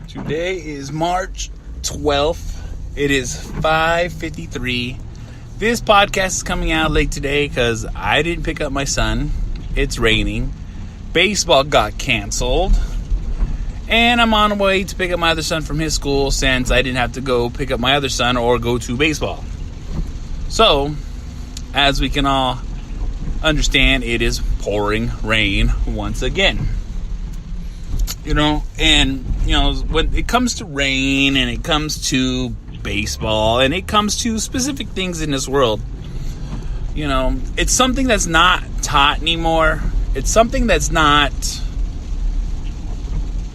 Today is March 12th. It is 5:53. This podcast is coming out late today because I didn't pick up my son. It's raining. Baseball got canceled. And I'm on the way to pick up my other son from his school since I didn't have to go pick up my other son or go to baseball. So, as we can all understand, it is pouring rain once again. When it comes to rain and it comes to baseball and it comes to specific things in this world, it's something that's not taught anymore. It's something that's not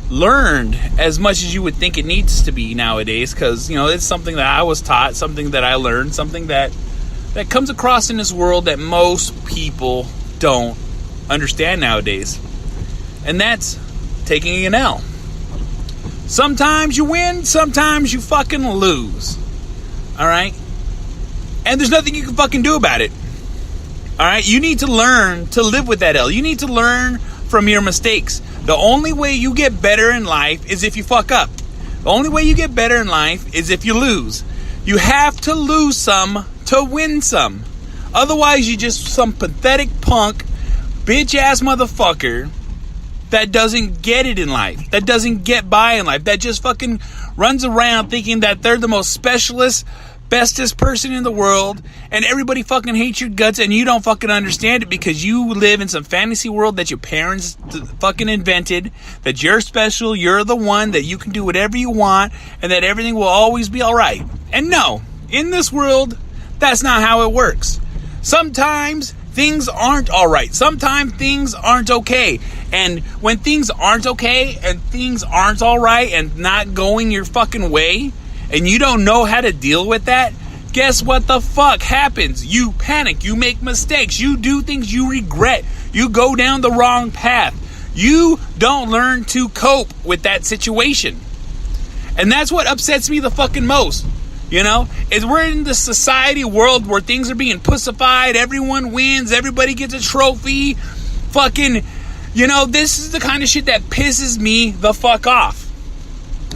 learned as much as you would think it needs to be nowadays, because, it's something that I was taught, something that I learned, something that comes across in this world that most people don't understand nowadays. And that's taking an L. Sometimes you win, sometimes you fucking lose. Alright? And there's nothing you can fucking do about it. Alright? You need to learn to live with that L. You need to learn from your mistakes. The only way you get better in life is if you fuck up. The only way you get better in life is if you lose. You have to lose some to win some. Otherwise, you're just some pathetic punk, bitch-ass motherfucker that doesn't get it in life, that doesn't get by in life, that just fucking runs around thinking that they're the most specialist, bestest person in the world, and everybody fucking hates your guts, and you don't fucking understand it because you live in some fantasy world that your parents fucking invented, that you're special, you're the one, that you can do whatever you want, and that everything will always be alright. And no, in this world, that's not how it works. Sometimes things aren't alright. Sometimes things aren't okay. And when things aren't okay and things aren't alright and not going your fucking way, and you don't know how to deal with that, guess what the fuck happens? You panic. You make mistakes. You do things you regret. You go down the wrong path. You don't learn to cope with that situation. And that's what upsets me the fucking most. Is we're in this society world where things are being pussified, everyone wins, everybody gets a trophy, fucking, this is the kind of shit that pisses me the fuck off.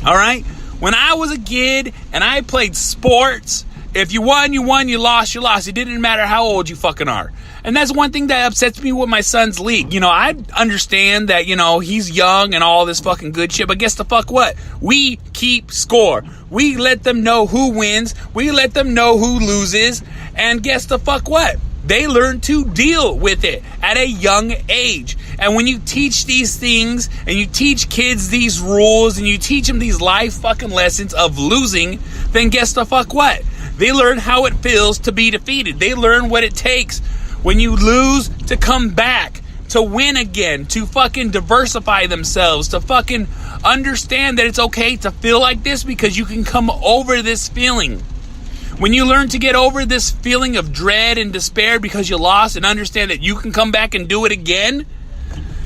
Alright? When I was a kid and I played sports, if you won, you won, you lost, you lost. It didn't matter how old you fucking are. And that's one thing that upsets me with my son's league. I understand that, he's young and all this fucking good shit, but guess the fuck what? We keep score. We let them know who wins. We let them know who loses. And guess the fuck what? They learn to deal with it at a young age. And when you teach these things and you teach kids these rules and you teach them these life fucking lessons of losing, then guess the fuck what? They learn how it feels to be defeated. They learn what it takes when you lose to come back, to win again, to fucking diversify themselves, to fucking understand that it's okay to feel like this because you can come over this feeling. When you learn to get over this feeling of dread and despair because you lost and understand that you can come back and do it again,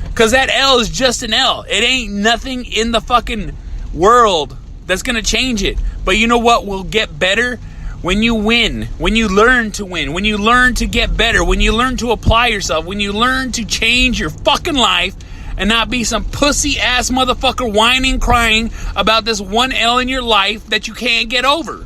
because that L is just an L. It ain't nothing in the fucking world that's going to change it. But you know what will get better? When you win, when you learn to win, when you learn to get better, when you learn to apply yourself, when you learn to change your fucking life and not be some pussy-ass motherfucker whining, crying about this one L in your life that you can't get over.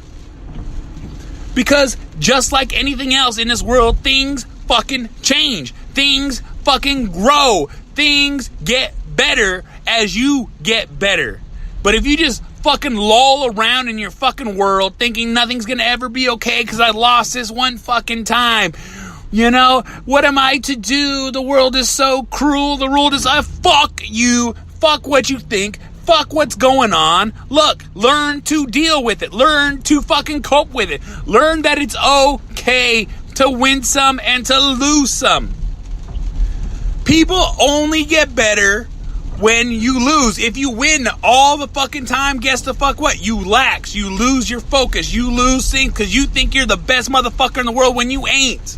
Because just like anything else in this world, things fucking change. Things fucking grow. Things get better as you get better. But if you just fucking loll around in your fucking world thinking nothing's gonna ever be okay because I lost this one fucking time, what am I to do? The world is so cruel. The world is, fuck you. Fuck what you think. Fuck what's going on. Look, learn to deal with it. Learn to fucking cope with it. Learn that it's okay to win some and to lose some. People only get better when you lose. If you win all the fucking time, guess the fuck what? You lax. You lose your focus. You lose things because you think you're the best motherfucker in the world when you ain't.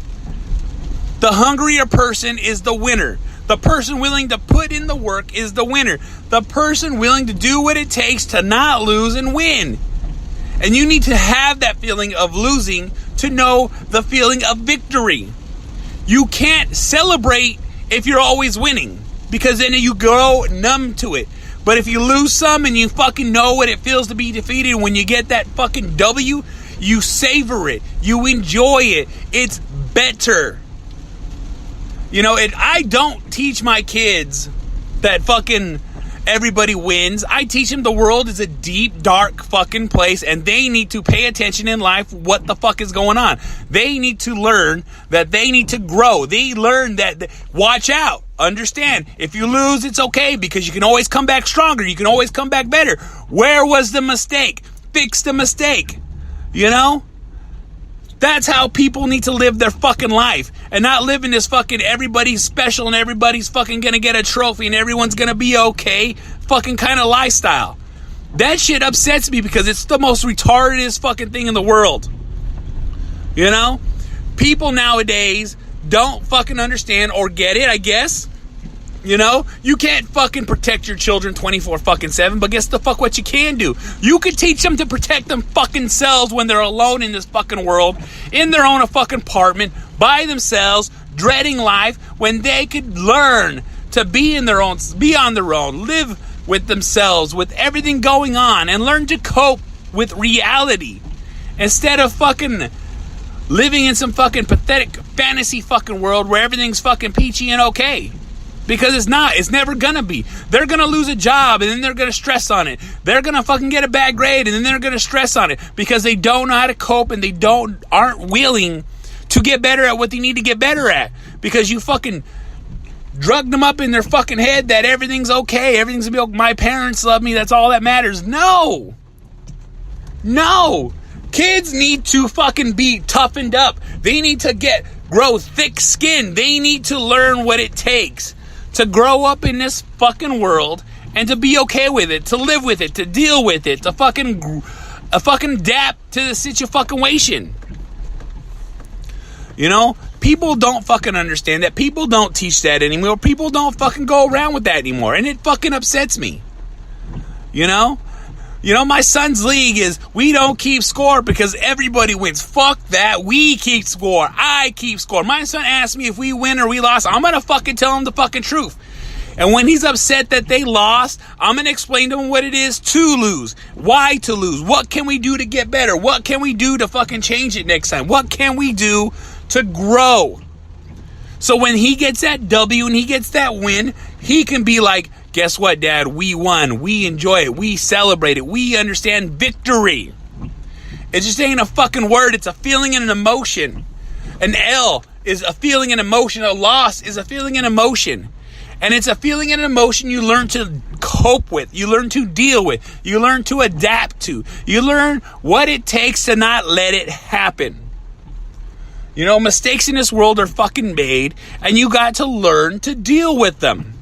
The hungrier person is the winner. The person willing to put in the work is the winner. The person willing to do what it takes to not lose and win. And you need to have that feeling of losing to know the feeling of victory. You can't celebrate if you're always winning, because then you grow numb to it. But if you lose some and you fucking know what it feels to be defeated, when you get that fucking W, you savor it. You enjoy it. It's better. You know, I don't teach my kids that fucking everybody wins. I teach them the world is a deep, dark fucking place, and they need to pay attention in life what the fuck is going on. They need to learn that they need to grow. They learn that, watch out, understand, if you lose, it's okay, because you can always come back stronger. You can always come back better. Where was the mistake? Fix the mistake. You know? That's how people need to live their fucking life, and not live in this fucking everybody's special and everybody's fucking gonna get a trophy and everyone's gonna be okay fucking kind of lifestyle. That shit upsets me because it's the most retarded fucking thing in the world. You know? People nowadays don't fucking understand or get it, I guess. You know, you can't fucking protect your children 24/7, but guess the fuck what you can do? You could teach them to protect them fucking selves when they're alone in this fucking world, in their own fucking apartment, by themselves, dreading life, when they could learn to be on their own, live with themselves, with everything going on, and learn to cope with reality. Instead of fucking living in some fucking pathetic fantasy fucking world where everything's fucking peachy and okay. Because it's not. It's never gonna be. They're gonna lose a job and then they're gonna stress on it. They're gonna fucking get a bad grade and then they're gonna stress on it because they don't know how to cope and they aren't willing to get better at what they need to get better at. Because you fucking drugged them up in their fucking head that everything's okay. Everything's gonna be okay. My parents love me. That's all that matters. No. Kids need to fucking be toughened up. They need to grow thick skin. They need to learn what it takes to grow up in this fucking world and to be okay with it, to live with it, to deal with it, to fucking adapt to the situation. You know, people don't fucking understand that. People don't teach that anymore. People don't fucking go around with that anymore, and it fucking upsets me. You know, my son's league is we don't keep score because everybody wins. Fuck that. We keep score. I keep score. My son asked me if we win or we lost. I'm going to fucking tell him the fucking truth. And when he's upset that they lost, I'm going to explain to him what it is to lose. Why to lose. What can we do to get better? What can we do to fucking change it next time? What can we do to grow? So when he gets that W and he gets that win, he can be like, guess what, Dad? We won. We enjoy it. We celebrate it. We understand victory. It just ain't a fucking word. It's a feeling and an emotion. An L is a feeling and emotion. A loss is a feeling and emotion. And it's a feeling and an emotion you learn to cope with. You learn to deal with. You learn to adapt to. You learn what it takes to not let it happen. You know, mistakes in this world are fucking made, and you got to learn to deal with them.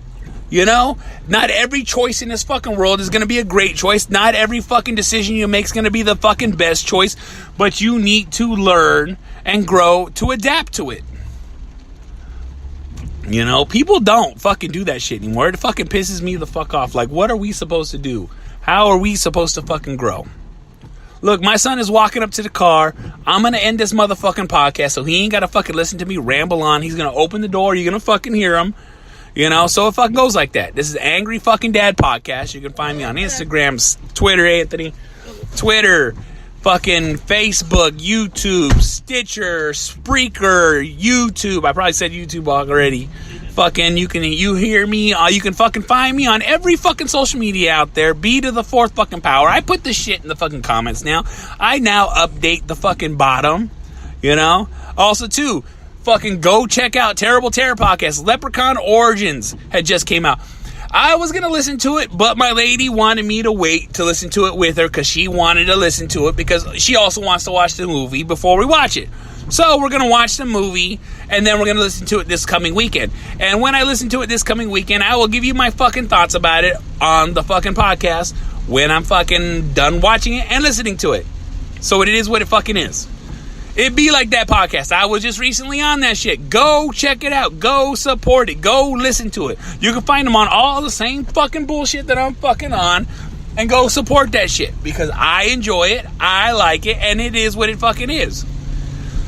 You know, not every choice in this fucking world is going to be a great choice. Not every fucking decision you make is going to be the fucking best choice. But you need to learn and grow to adapt to it. You know, people don't fucking do that shit anymore. It fucking pisses me the fuck off. Like, what are we supposed to do? How are we supposed to fucking grow? Look, my son is walking up to the car. I'm going to end this motherfucking podcast so he ain't got to fucking listen to me ramble on. He's going to open the door. You're going to fucking hear him. You know, so it fucking goes like that. This is Angry Fucking Dad Podcast. You can find me on Instagram, Twitter, Anthony. Twitter, fucking Facebook, YouTube, Stitcher, Spreaker, YouTube. I probably said YouTube already. Fucking, you hear me. You can fucking find me on every fucking social media out there. B to the fourth fucking power. I put this shit in the fucking comments now. I now update the fucking bottom. You know? Also, too, fucking go check out Terrible Terror Podcast. Leprechaun Origins had just came out. I was going to listen to it, but my lady wanted me to wait to listen to it with her because she wanted to listen to it because she also wants to watch the movie before we watch it. So we're going to watch the movie, and then we're going to listen to it this coming weekend. And when I listen to it this coming weekend, I will give you my fucking thoughts about it on the fucking podcast when I'm fucking done watching it and listening to it. So it is what it fucking is. It be like that podcast. I was just recently on that shit. Go check it out. Go support it. Go listen to it. You can find them on all the same fucking bullshit that I'm fucking on. And go support that shit. Because I enjoy it. I like it. And it is what it fucking is.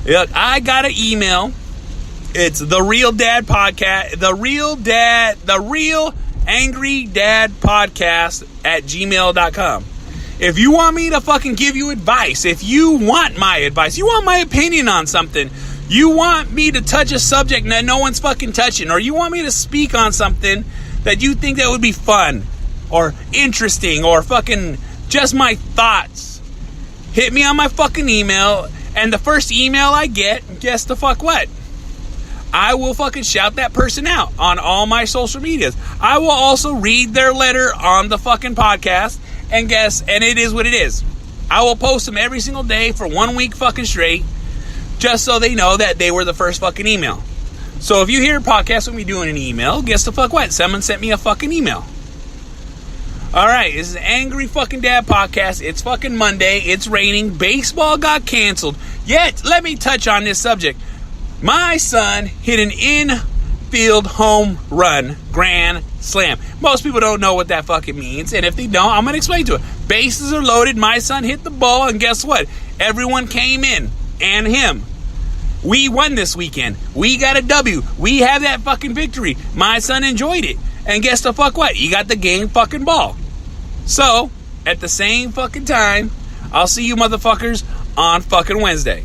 Look, I got an email. It's The Real Dad Podcast. The Real angrydadpodcast@gmail.com. If you want me to fucking give you advice, if you want my advice, you want my opinion on something, you want me to touch a subject that no one's fucking touching, or you want me to speak on something that you think that would be fun or interesting or fucking just my thoughts, hit me on my fucking email, and the first email I get, guess the fuck what? I will fucking shout that person out on all my social medias. I will also read their letter on the fucking podcast, and it is what it is. I will post them every single day for 1 week fucking straight, just so they know that they were the first fucking email. So if you hear a podcast with me doing an email, guess the fuck what? Someone sent me a fucking email. Alright, this is Angry Fucking Dad Podcast. It's fucking Monday. It's raining. Baseball got canceled. Yet, let me touch on this subject. My son hit an infield home run grand slam. Most people don't know what that fucking means. And if they don't, I'm going to explain to it. Bases are loaded. My son hit the ball. And guess what? Everyone came in. And him. We won this weekend. We got a W. We have that fucking victory. My son enjoyed it. And guess the fuck what? He got the game fucking ball. So, at the same fucking time, I'll see you motherfuckers on fucking Wednesday.